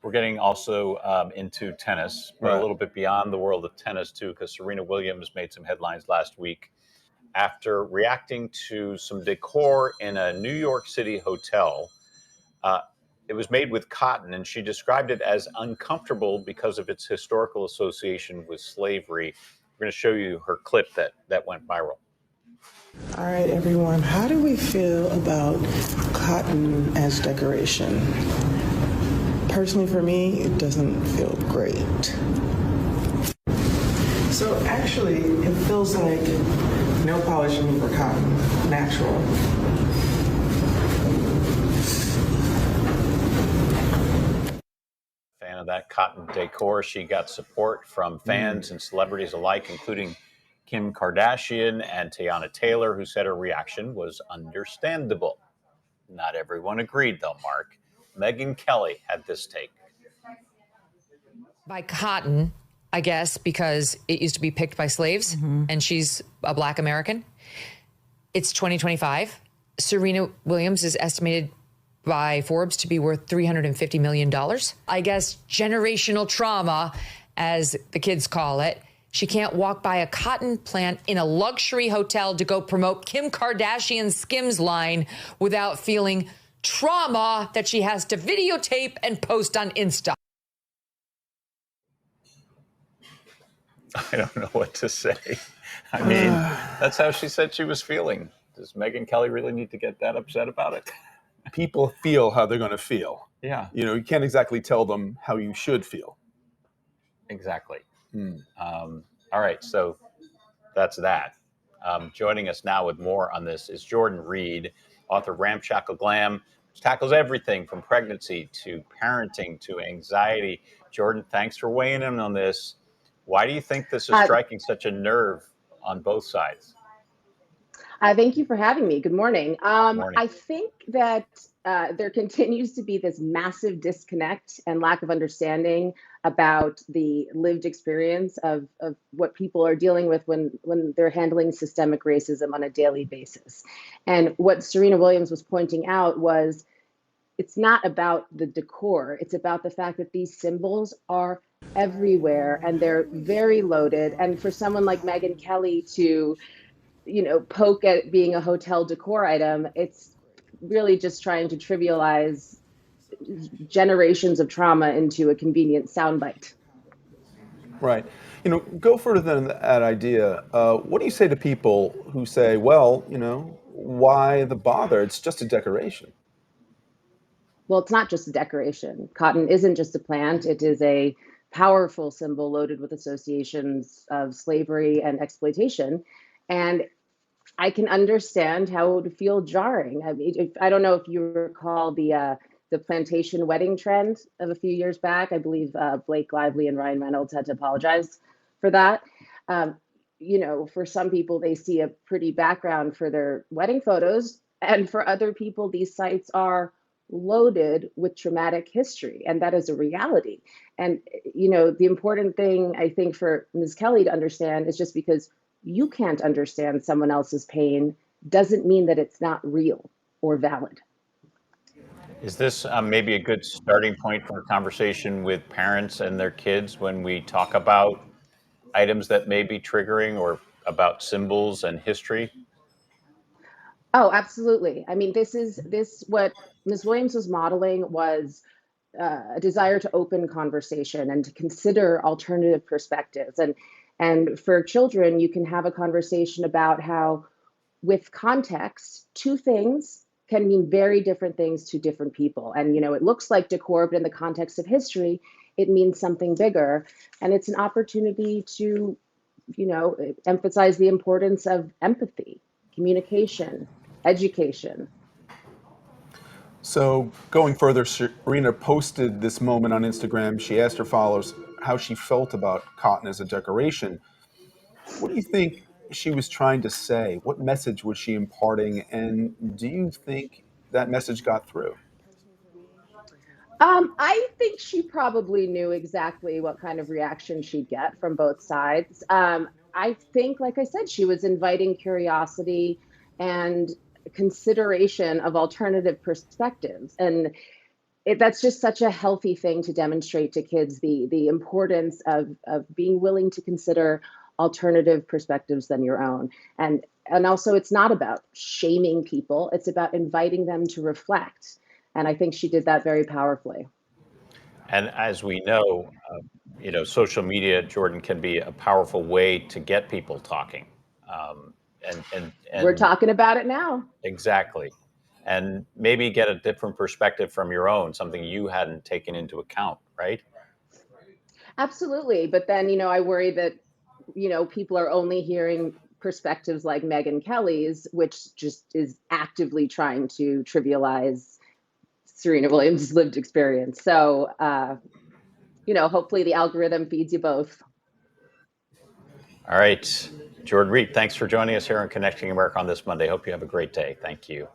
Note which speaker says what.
Speaker 1: We're getting also into tennis, but a little bit beyond the world of tennis, too, because Serena Williams made some headlines last week after reacting to some decor in a New York City hotel. It was made with cotton, and she described it as uncomfortable because of its historical association with slavery. We're going to show you her clip that went viral.
Speaker 2: All right, everyone, how do we feel about cotton as decoration? Personally, for me, it doesn't feel great. So actually, it feels like no polish for cotton, natural.
Speaker 1: Fan of that cotton decor. She got support from fans and celebrities alike, including Kim Kardashian and Teyana Taylor, who said her reaction was understandable. Not everyone agreed, though, Mark. Megyn Kelly had this take.
Speaker 3: By cotton, I guess, because it used to be picked by slaves, and she's a Black American. It's 2025. Serena Williams is estimated by Forbes to be worth $350 million. I guess generational trauma, as the kids call it. She can't walk by a cotton plant in a luxury hotel to go promote Kim Kardashian's Skims line without feeling trauma that she has to videotape and post on Insta.
Speaker 1: I don't know what to say. I mean, that's how she said she was feeling. Does Megyn Kelly really need to get that upset about it?
Speaker 4: People feel how they're going to feel.
Speaker 1: Yeah.
Speaker 4: You know, you can't exactly tell them how you should feel.
Speaker 1: Exactly. All right, so that's that. Joining us now with more on this is Jordan Reid, author of Ramshackle Glam, which tackles everything from pregnancy to parenting to anxiety. Jordan, thanks for weighing in on this. Why do you think this is striking such a nerve on both sides?
Speaker 5: Thank you for having me. Good morning.
Speaker 1: Morning.
Speaker 5: I think that there continues to be this massive disconnect and lack of understanding about the lived experience of what people are dealing with when they're handling systemic racism on a daily basis. And what Serena Williams was pointing out was it's not about the decor. It's about the fact that these symbols are everywhere and they're very loaded. And for someone like Megyn Kelly to poke at being a hotel decor item, it's really just trying to trivialize generations of trauma into a convenient soundbite.
Speaker 4: Right. Go further than that idea. What do you say to people who say, well, why the bother? It's just a decoration.
Speaker 5: Well, it's not just a decoration. Cotton isn't just a plant. It is a powerful symbol loaded with associations of slavery and exploitation. And I can understand how it would feel jarring. I mean, I don't know if you recall the plantation wedding trend of a few years back. I believe Blake Lively and Ryan Reynolds had to apologize for that. For some people, they see a pretty background for their wedding photos. And for other people, these sites are loaded with traumatic history. And that is a reality. And, the important thing, I think, for Ms. Kelly to understand is just because you can't understand someone else's pain doesn't mean that it's not real or valid.
Speaker 1: Is this maybe a good starting point for a conversation with parents and their kids when we talk about items that may be triggering or about symbols and history?
Speaker 5: Oh, absolutely. I mean, what Ms. Williams was modeling was a desire to open conversation and to consider alternative perspectives. And for children, you can have a conversation about how, with context, two things can mean very different things to different people. And, it looks like decor, but in the context of history, it means something bigger. And it's an opportunity to, emphasize the importance of empathy, communication, education.
Speaker 4: So going further, Serena posted this moment on Instagram. She asked her followers how she felt about cotton as a decoration. What do you think she was trying to say? What message was she imparting? And do you think that message got through?
Speaker 5: I think she probably knew exactly what kind of reaction she'd get from both sides. I think, like I said, she was inviting curiosity and consideration of alternative perspectives. And, that's just such a healthy thing to demonstrate to kids, the importance of being willing to consider alternative perspectives than your own. And also, it's not about shaming people, it's about inviting them to reflect. And I think she did that very powerfully.
Speaker 1: And as we know, social media, Jordan, can be a powerful way to get people talking.
Speaker 5: We're
Speaker 1: And
Speaker 5: talking about it now.
Speaker 1: exactly. And maybe get a different perspective from your own, something you hadn't taken into account, right?
Speaker 5: Absolutely. But then, I worry that, people are only hearing perspectives like Megyn Kelly's, which just is actively trying to trivialize Serena Williams' lived experience. So, hopefully the algorithm feeds you both.
Speaker 1: All right. Jordan Reid, thanks for joining us here on Connecting America on this Monday. Hope you have a great day. Thank you.